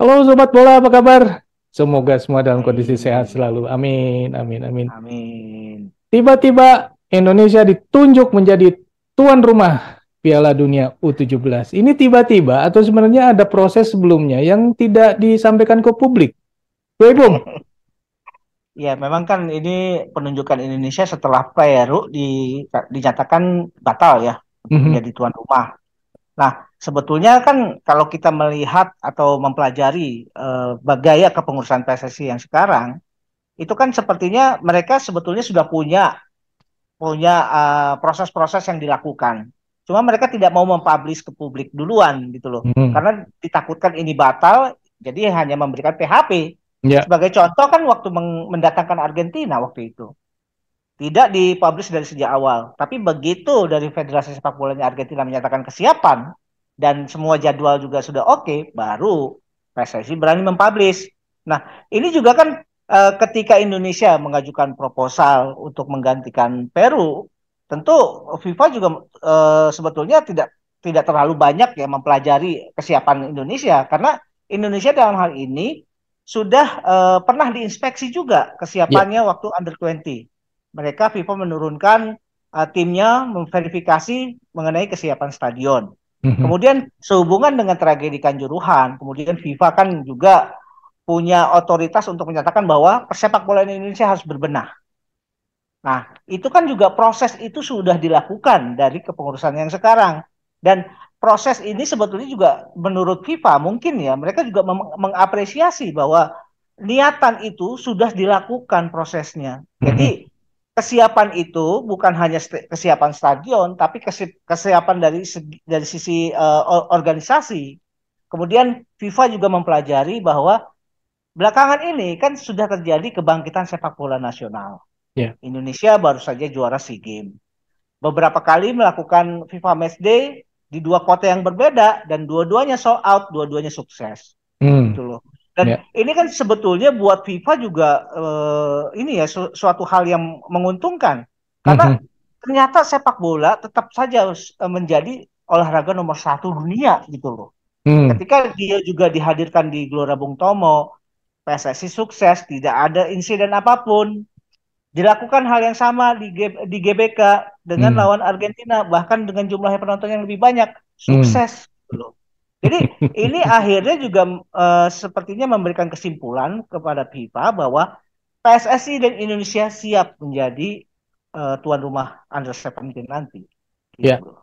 Halo Sobat Bola, apa kabar? Semoga semua dalam kondisi sehat Baik, selalu. Amin, amin, amin. amin. Tiba-tiba Indonesia ditunjuk menjadi tuan rumah Piala Dunia U17. Ini tiba-tiba atau sebenarnya ada proses sebelumnya yang tidak disampaikan ke publik? Woi Bung. Ya, memang kan ini penunjukan Indonesia setelah Peru dinyatakan batal ya untuk Mhm, menjadi tuan rumah. Nah, sebetulnya kan kalau kita melihat atau mempelajari gaya kepengurusan PSSI yang sekarang, itu kan sepertinya mereka sebetulnya sudah punya proses-proses yang dilakukan. Cuma mereka tidak mau mempublish ke publik duluan gitu loh. mhm. Karena ditakutkan ini batal, jadi hanya memberikan PHP. Ya, Sebagai contoh kan waktu mendatangkan Argentina waktu itu. Tidak dipublish dari sejak awal. Tapi begitu dari Federasi Sepak Bolanya Argentina menyatakan kesiapan dan semua jadwal juga sudah oke, baru PSSI berani mempublish. Nah, ini juga kan ketika Indonesia mengajukan proposal untuk menggantikan Peru, tentu FIFA juga sebetulnya tidak terlalu banyak ya mempelajari kesiapan Indonesia karena Indonesia dalam hal ini sudah pernah diinspeksi juga ya. kesiapannya waktu Under 20. Mereka FIFA menurunkan timnya memverifikasi mengenai kesiapan stadion. Mhm. Kemudian sehubungan dengan tragedi Kanjuruhan, kemudian FIFA kan juga punya otoritas untuk menyatakan bahwa persepak bola Indonesia harus berbenah. Nah, itu kan juga proses itu sudah dilakukan dari kepengurusan yang sekarang. Dan proses ini sebetulnya juga menurut FIFA mungkin ya mereka juga mengapresiasi bahwa niatan itu sudah dilakukan prosesnya. Mhm. Jadi kesiapan itu bukan hanya kesiapan stadion, tapi kesiapan dari sisi organisasi. Kemudian FIFA juga mempelajari bahwa belakangan ini kan sudah terjadi kebangkitan sepak bola nasional. Ya. Indonesia baru saja juara SEA Games. Beberapa kali melakukan FIFA Matchday di dua kota yang berbeda dan dua-duanya sold out, dua-duanya sukses. Hmm. Gitu loh. Dan Ya. ini kan sebetulnya buat FIFA juga ini ya suatu hal yang menguntungkan karena Mhm. ternyata sepak bola tetap saja menjadi olahraga nomor satu dunia gitu loh. Hmm. Ketika dia juga dihadirkan di Gelora Bung Tomo, PSSI sukses, tidak ada insiden apapun. Dilakukan hal yang sama di GBK dengan Hmm. lawan Argentina, bahkan dengan jumlah penonton yang lebih banyak, Hmm. sukses loh. Jadi ini akhirnya juga sepertinya memberikan kesimpulan kepada FIFA bahwa PSSI dan Indonesia siap menjadi tuan rumah Under 17 nanti. Ya. Gitu.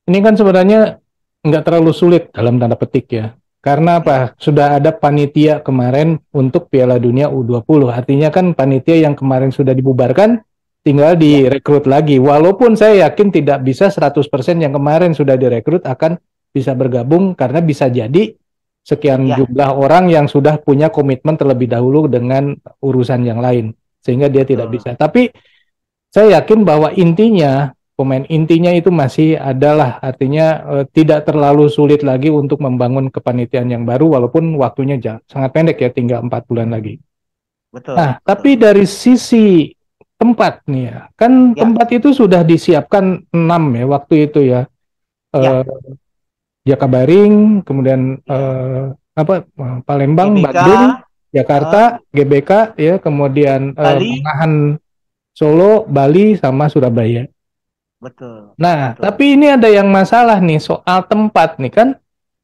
Ini kan sebenarnya nggak terlalu sulit dalam tanda petik ya. Karena Ya, apa? Sudah ada panitia kemarin untuk Piala Dunia U20. Artinya kan panitia yang kemarin sudah dibubarkan tinggal ya, direkrut lagi. Walaupun saya yakin tidak bisa 100% yang kemarin sudah direkrut akan bisa bergabung karena bisa jadi sekian ya, jumlah orang yang sudah punya komitmen terlebih dahulu dengan urusan yang lain sehingga dia tidak betul. bisa. Tapi saya yakin bahwa intinya pemain intinya itu masih adalah artinya tidak terlalu sulit lagi untuk membangun kepanitiaan yang baru walaupun waktunya sangat pendek ya tinggal 4 bulan lagi. Betul, Nah, tapi betul. dari sisi tempat nih ya, kan Ya, tempat itu sudah disiapkan 6 ya waktu itu ya. ya, Eh, Jakabaring, kemudian ya. apa Palembang, GBK, Bandung, Jakarta, eh, GBK ya, kemudian Bali, Manahan, Solo, Bali sama Surabaya. betul, Nah, betul. tapi ini ada yang masalah nih soal tempat nih kan.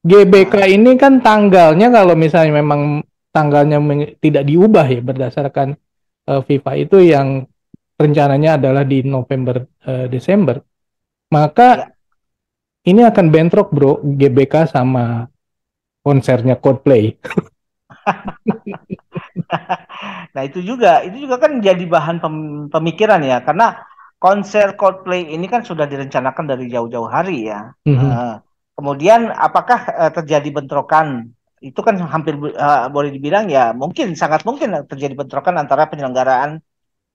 GBK Ah, ini kan tanggalnya kalau misalnya memang tanggalnya tidak diubah ya berdasarkan FIFA itu yang rencananya adalah di November Desember. Maka ya. ini akan bentrok bro GBK sama konsernya Coldplay. Nah, itu juga kan jadi bahan pemikiran ya, karena konser Coldplay ini kan sudah direncanakan dari jauh-jauh hari ya. Mhm. Eh, Kemudian apakah terjadi bentrokan? Itu kan hampir boleh dibilang ya mungkin sangat mungkin terjadi bentrokan antara penyelenggaraan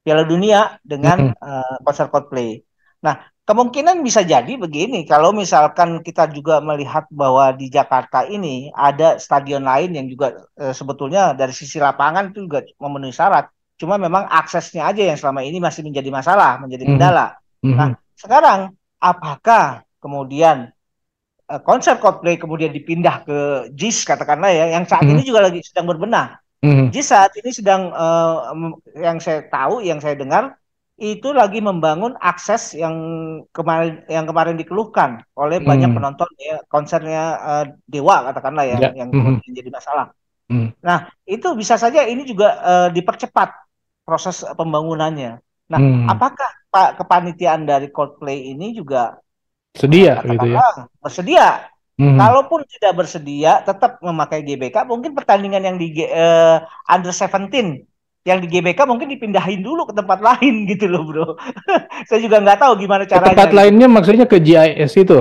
Piala Dunia dengan Mhm. konser Coldplay. Nah, kemungkinan bisa jadi begini, kalau misalkan kita juga melihat bahwa di Jakarta ini ada stadion lain yang juga sebetulnya dari sisi lapangan itu juga memenuhi syarat. Cuma memang aksesnya aja yang selama ini masih menjadi masalah, menjadi Mhm. kendala. Nah, Mhm. sekarang apakah kemudian konser Coldplay kemudian dipindah ke JIS katakanlah ya, yang saat ini Mhm. juga lagi sedang berbenah. Mhm. JIS saat ini sedang yang saya tahu, yang saya dengar itu lagi membangun akses yang kemarin dikeluhkan oleh banyak Mhm. penonton ya, konsernya Dewa katakanlah Ya. yang Mhm. kemudian jadi masalah. Mhm. Nah, itu bisa saja ini juga dipercepat proses pembangunannya. Nah, Mhm. apakah Pak kepanitiaan dari Coldplay ini juga Sedia gitu ya. katakanlah bersedia? Mhm. Kalaupun tidak bersedia, tetap memakai GBK, mungkin pertandingan yang di Under 17 yang di GBK mungkin dipindahin dulu ke tempat lain gitu loh, bro. Saya juga nggak tahu gimana Ke tempat caranya gitu. lainnya maksudnya ke GIS itu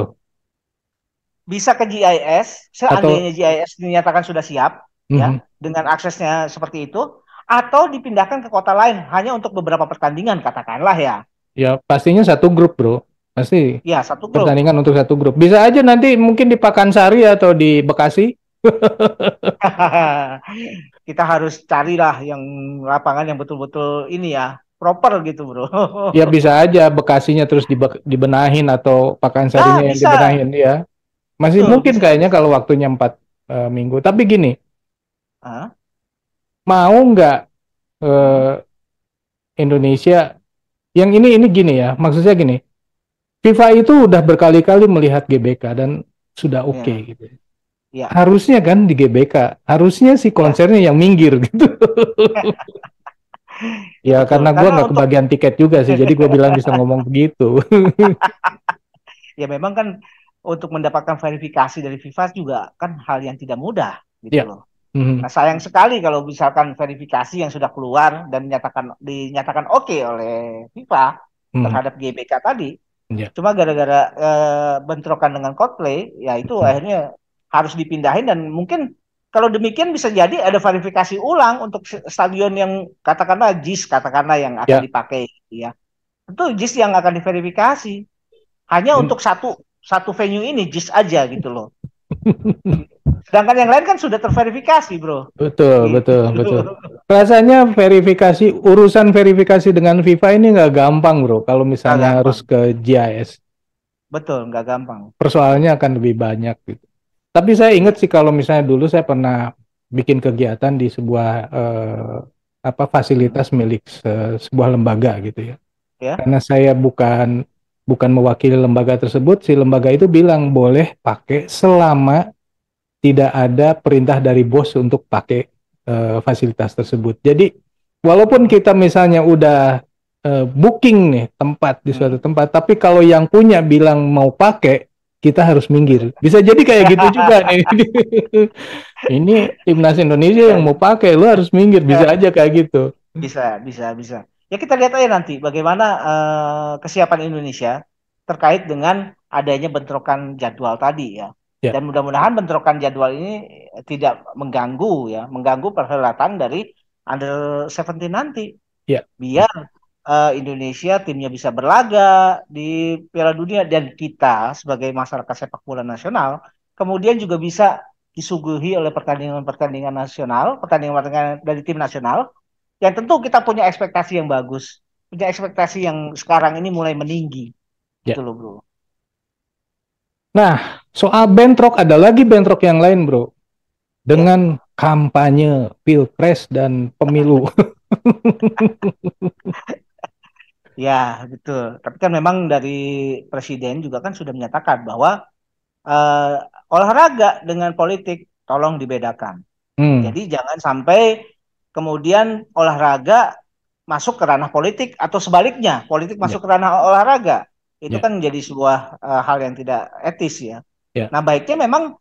Bisa ke GIS, atau seandainya GIS dinyatakan sudah siap, mhm. ya, dengan aksesnya seperti itu, atau dipindahkan ke kota lain hanya untuk beberapa pertandingan, katakanlah ya. Ya pastinya satu grup bro, pasti Ya, satu grup. pertandingan untuk satu grup. Bisa aja nanti mungkin di Pakansari atau di Bekasi. Kita harus carilah yang lapangan yang betul-betul ini ya, proper gitu, bro. Ya bisa aja Bekasinya terus dibenahin atau Nah, Pakansarinya yang bisa. dibenahin ya. Masih Betul, mungkin bisa kayaknya bisa. kalau waktunya 4 minggu. Tapi gini, Hah? mau nggak Hmm? eh, Indonesia yang ini gini ya, maksudnya gini, FIFA itu udah berkali-kali melihat GBK dan sudah oke Ya, gitu. ya, Harusnya kan di GBK, harusnya si ya. konsernya yang minggir gitu. Ya Ya betul. karena gue Karena nggak untuk kebagian tiket juga sih, jadi gue bilang bisa ngomong begitu. ya memang kan untuk mendapatkan verifikasi dari FIFA juga kan hal yang tidak mudah gitu Ya. loh. Mhm. Nah, sayang sekali kalau misalkan verifikasi yang sudah keluar dan dinyatakan oke oleh FIFA Mhm. terhadap GBK tadi, Ya. cuma gara-gara bentrokan dengan Coldplay, ya itu Mhm. akhirnya harus dipindahin dan mungkin kalau demikian bisa jadi ada verifikasi ulang untuk stadion yang katakanlah JIS katakanlah yang akan Ya. dipakai, ya. Tentu JIS yang akan diverifikasi hanya Hmm. untuk satu satu venue ini JIS aja gitu loh. Sedangkan yang lain kan sudah terverifikasi, bro. Betul, Gitu. betul, betul. Rasanya urusan verifikasi dengan FIFA ini nggak gampang, bro. Kalau Gak misalnya harus gampang. ke GIS, Betul, nggak gampang. Betul. persoalannya akan lebih banyak gitu. Tapi saya Iya. ingat sih kalau misalnya dulu saya pernah bikin kegiatan di sebuah Hmm. fasilitas milik sebuah lembaga gitu ya. Ya. Karena saya bukan mewakili lembaga tersebut, si lembaga itu bilang boleh pakai selama tidak ada perintah dari bos untuk pakai fasilitas tersebut. Jadi walaupun Hmm. kita misalnya udah booking nih tempat di suatu Hmm. tempat, tapi kalau yang punya bilang mau pakai, kita harus minggir. Bisa jadi kayak gitu juga nih. Ini timnas Indonesia yang Ya. mau pakai, lo harus minggir. Bisa aja kayak gitu. Bisa, bisa, bisa. Ya kita lihat aja nanti bagaimana kesiapan Indonesia terkait dengan adanya bentrokan jadwal tadi ya. Ya, Dan mudah-mudahan bentrokan jadwal ini tidak mengganggu ya, mengganggu perhelatan dari Under 17 nanti. ya, Biar Indonesia timnya bisa berlaga di Piala Dunia dan kita sebagai masyarakat sepak bola nasional kemudian juga bisa disuguhi oleh pertandingan-pertandingan nasional, pertandingan-pertandingan dari tim nasional yang tentu kita punya ekspektasi yang bagus, punya ekspektasi yang sekarang ini mulai meninggi, ya. gitu loh bro. Nah, soal bentrok ada lagi bentrok yang lain, bro. Ya, Dengan kampanye pilpres dan pemilu. ya betul. Tapi kan memang dari presiden juga kan sudah menyatakan bahwa eh, olahraga dengan politik tolong dibedakan. Hmm, Jadi jangan sampai kemudian olahraga masuk ke ranah politik atau sebaliknya politik ya, masuk ke ranah olahraga. Itu ya, kan menjadi sebuah hal yang tidak etis ya. ya, Nah baiknya memang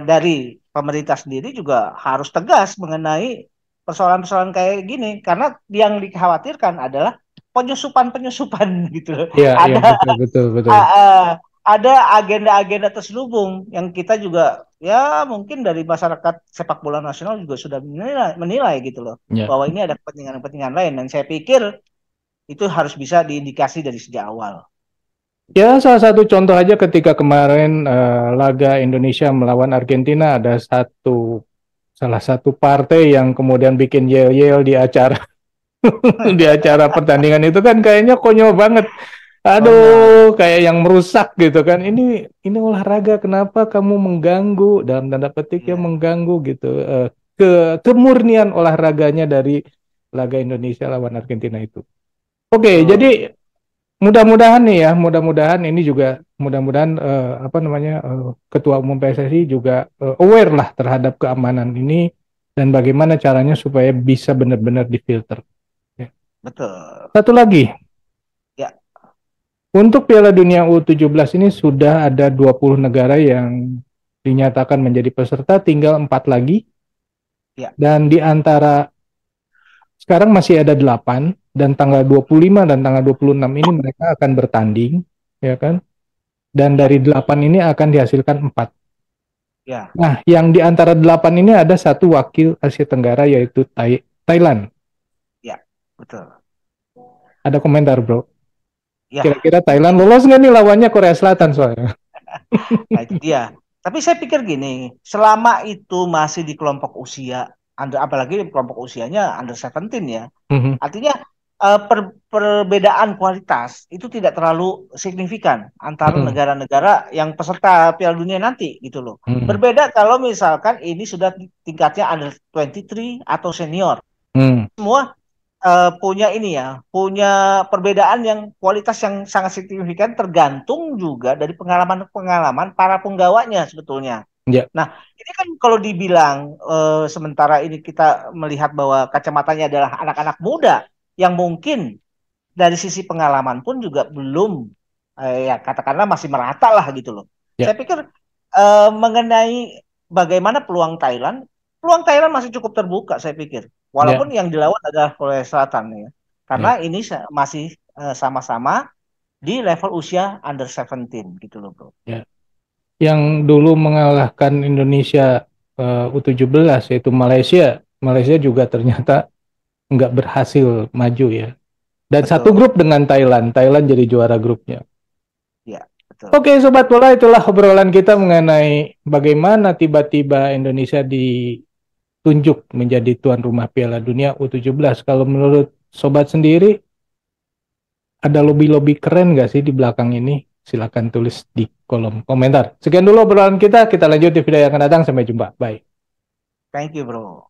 dari pemerintah sendiri juga harus tegas mengenai persoalan-persoalan kayak gini karena yang dikhawatirkan adalah penyusupan-penyusupan gitu loh. ya, ya, Ada betul, betul, betul. uh, uh, ada agenda-agenda terselubung yang kita juga ya mungkin dari masyarakat sepak bola nasional juga sudah menilai gitu loh Ya, bahwa ini ada kepentingan-kepentingan lain dan saya pikir itu harus bisa diindikasi dari sejak awal. ya salah satu contoh aja ketika kemarin laga Indonesia melawan Argentina ada salah satu partai yang kemudian bikin yel-yel di acara di acara pertandingan itu kan kayaknya konyol banget. Benar. Aduh, kayak yang merusak gitu kan. Ini olahraga, kenapa kamu mengganggu, dalam tanda petik ya, Iya, mengganggu gitu kemurnian olahraganya dari laga Indonesia lawan Argentina itu. Oke, betul. jadi mudah-mudahan nih ya, mudah-mudahan ini juga mudah-mudahan apa namanya Ketua Umum PSSI juga aware lah terhadap keamanan ini dan bagaimana caranya supaya bisa benar-benar difilter. Ya. Betul. Satu lagi, Ya, untuk Piala Dunia U17 ini sudah ada 20 negara yang dinyatakan menjadi peserta, tinggal 4 lagi. ya, Dan di antara sekarang masih ada 8 dan tanggal 25 dan tanggal 26 ini mereka akan bertanding, ya kan? Dan ya, dari 8 ini akan dihasilkan 4. ya, Nah, yang di antara 8 ini ada satu wakil Asia Tenggara yaitu Thailand. ya, betul. Ada komentar, Bro. Ya, Kira-kira Thailand lolos nggak nih lawannya Korea Selatan soalnya? nah itu dia. Tapi saya pikir gini, selama itu masih di kelompok usia, apalagi di kelompok usianya under 17 ya, Mhm, artinya perbedaan kualitas itu tidak terlalu signifikan antara mhm, negara-negara yang peserta Piala Dunia nanti gitu loh. mhm, Berbeda kalau misalkan ini sudah tingkatnya under 23 atau senior. mhm. Semua punya ini ya, punya perbedaan yang kualitas yang sangat signifikan tergantung juga dari pengalaman-pengalaman para penggawanya sebetulnya. Ya, Nah, ini kan kalau dibilang sementara ini kita melihat bahwa kacamatanya adalah anak-anak muda yang mungkin dari sisi pengalaman pun juga belum ya katakanlah masih merata lah gitu loh. ya, Saya pikir mengenai bagaimana peluang Thailand masih cukup terbuka saya pikir. ya, Walaupun yang dilawan adalah Korea Selatan ya. ya, Karena ini masih sama-sama di level usia under 17 gitu loh, Bro. ya. Yang dulu mengalahkan Indonesia U17 yaitu Malaysia. Malaysia juga ternyata nggak berhasil maju ya. Dan satu Betul. grup dengan Thailand. Thailand jadi juara grupnya. Ya, betul. Oke, Sobat Bola, itulah obrolan kita mengenai bagaimana tiba-tiba Indonesia ditunjuk menjadi tuan rumah Piala Dunia U17. Kalau menurut Sobat sendiri, ada lobby-lobby keren nggak sih di belakang ini? Silakan tulis di kolom komentar. Sekian dulu obrolan kita lanjut di video yang akan datang. Sampai jumpa. Bye. Thank you, Bro.